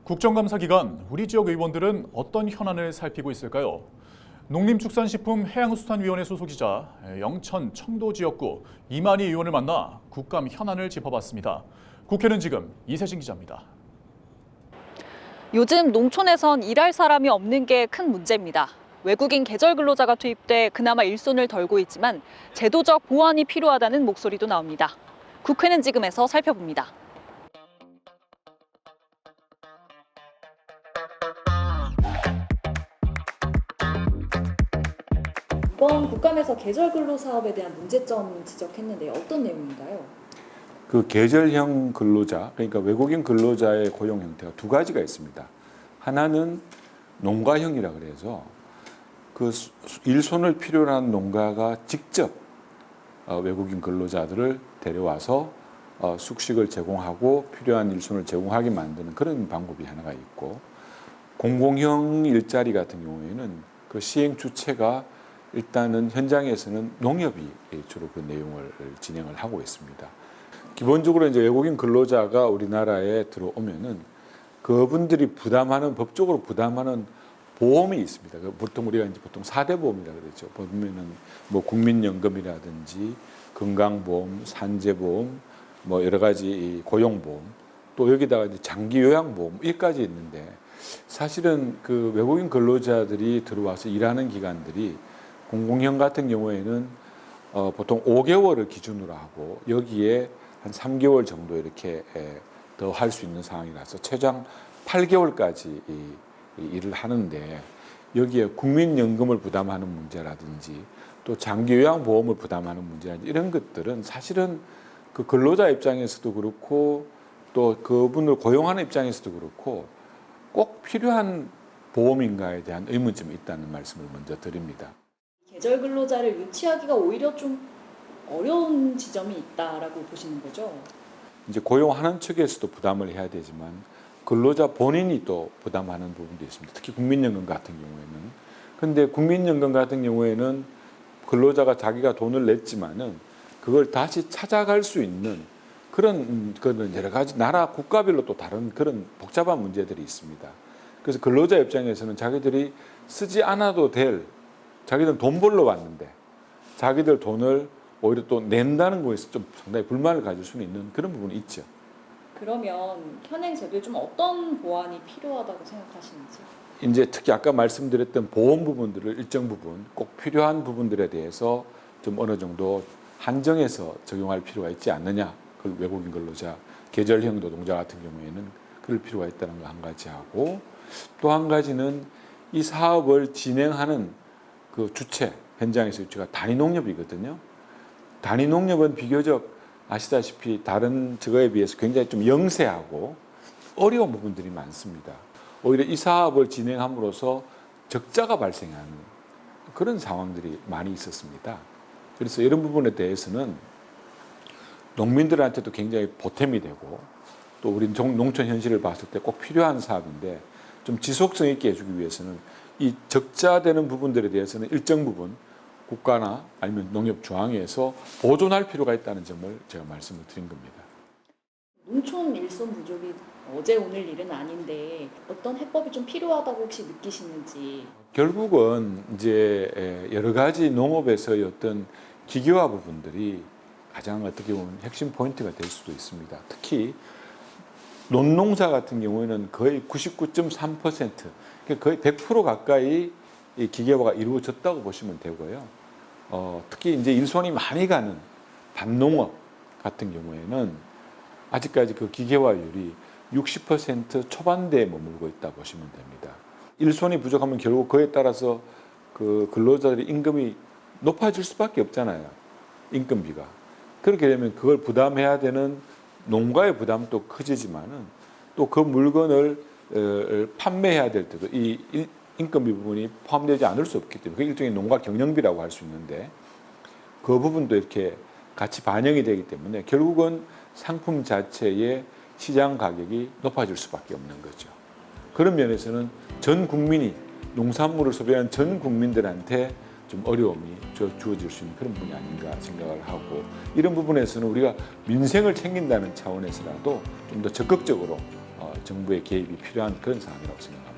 국정감사 기간 우리 지역 의원들은 어떤 현안을 살피고 있을까요? 농림축산식품해양수산위원회 소속이자 영천 청도 지역구 이만희 의원을 만나 국감 현안을 짚어봤습니다. 국회는 지금 이세진 기자입니다. 요즘 농촌에선 일할 사람이 없는 게 큰 문제입니다. 외국인 계절 근로자가 투입돼 그나마 일손을 덜고 있지만 제도적 보완이 필요하다는 목소리도 나옵니다. 국회는 지금에서 살펴봅니다. 이번 국감에서 계절 근로 사업에 대한 문제점 지적했는데요. 어떤 내용인가요? 그 계절형 근로자, 그러니까 외국인 근로자의 고용 형태가 두 가지가 있습니다. 하나는 농가형이라 그래서 그 일손을 필요로 하는 농가가 직접 외국인 근로자들을 데려와서 숙식을 제공하고 필요한 일손을 제공하게 만드는 그런 방법이 하나가 있고, 공공형 일자리 같은 경우에는 그 시행 주체가 일단은 현장에서는 농협이 주로 그 내용을 진행을 하고 있습니다. 기본적으로 이제 외국인 근로자가 우리나라에 들어오면은 그분들이 법적으로 부담하는 보험이 있습니다. 보통 우리가 이제 보통 4대 보험이라고 그러죠. 보면은 뭐 국민연금이라든지 건강보험, 산재보험, 뭐 여러 가지 고용보험, 또 여기다가 이제 장기요양보험 여기까지 있는데, 사실은 그 외국인 근로자들이 들어와서 일하는 기간들이 공공형 같은 경우에는 보통 5개월을 기준으로 하고 여기에 한 3개월 정도 이렇게 더 할 수 있는 상황이라서 최장 8개월까지 일을 하는데, 여기에 국민연금을 부담하는 문제라든지 또 장기요양보험을 부담하는 문제라든지 이런 것들은 사실은 그 근로자 입장에서도 그렇고 또 그분을 고용하는 입장에서도 그렇고 꼭 필요한 보험인가에 대한 의문점이 있다는 말씀을 먼저 드립니다. 계절 근로자를 유치하기가 오히려 좀 어려운 지점이 있다라고 보시는 거죠? 이제 고용하는 측에서도 부담을 해야 되지만 근로자 본인이 또 부담하는 부분도 있습니다. 특히 국민연금 같은 경우에는. 근데 국민연금 같은 경우에는 근로자가 자기가 돈을 냈지만은 그걸 다시 찾아갈 수 있는 그런 여러 가지 나라 국가별로 또 다른 그런 복잡한 문제들이 있습니다. 그래서 근로자 입장에서는 자기들이 쓰지 않아도 될, 자기들은 돈 벌러 왔는데 자기들 돈을 오히려 또 낸다는 거에서 좀 상당히 불만을 가질 수는 있는 그런 부분이 있죠. 그러면 현행 제도에 좀 어떤 보완이 필요하다고 생각하시는지? 이제 특히 아까 말씀드렸던 보험 부분들을 일정 부분 꼭 필요한 부분들에 대해서 좀 어느 정도 한정해서 적용할 필요가 있지 않느냐. 그 외국인 근로자, 계절형 노동자 같은 경우에는 그럴 필요가 있다는 거 한 가지 하고, 또 한 가지는 이 사업을 진행하는 그 주체, 현장에서 주체가 단위농협이거든요. 단위농협은 비교적 아시다시피 다른 저거에 비해서 굉장히 좀 영세하고 어려운 부분들이 많습니다. 오히려 이 사업을 진행함으로써 적자가 발생하는 그런 상황들이 많이 있었습니다. 그래서 이런 부분에 대해서는 농민들한테도 굉장히 보탬이 되고 또 우리 농촌 현실을 봤을 때 꼭 필요한 사업인데, 좀 지속성 있게 해주기 위해서는 이 적자되는 부분들에 대해서는 일정 부분 국가나 아니면 농협중앙회에서 보존할 필요가 있다는 점을 제가 말씀을 드린 겁니다. 농촌 일손 부족이 어제 오늘 일은 아닌데 어떤 해법이 좀 필요하다고 혹시 느끼시는지? 결국은 이제 여러 가지 농업에서의 어떤 기계화 부분들이 가장 어떻게 보면 핵심 포인트가 될 수도 있습니다. 특히 논농사 같은 경우에는 거의 99.3%, 거의 100% 가까이 이 기계화가 이루어졌다고 보시면 되고요. 특히 이제 일손이 많이 가는 밭농업 같은 경우에는 아직까지 그 기계화율이 60% 초반대에 머물고 있다 보시면 됩니다. 일손이 부족하면 결국 그에 따라서 그 근로자들의 임금이 높아질 수밖에 없잖아요. 인건비가. 그렇게 되면 그걸 부담해야 되는 농가의 부담도 커지지만은 또 그 물건을 판매해야 될 때도 이 인건비 부분이 포함되지 않을 수 없기 때문에 그게 일종의 농가 경영비라고 할 수 있는데, 그 부분도 이렇게 같이 반영이 되기 때문에 결국은 상품 자체의 시장 가격이 높아질 수밖에 없는 거죠. 그런 면에서는 전 국민이 농산물을 소비하는 전 국민들한테 좀 어려움이 주어질 수 있는 그런 부분이 아닌가 생각을 하고, 이런 부분에서는 우리가 민생을 챙긴다는 차원에서라도 좀 더 적극적으로 정부의 개입이 필요한 그런 상황이라고 생각합니다.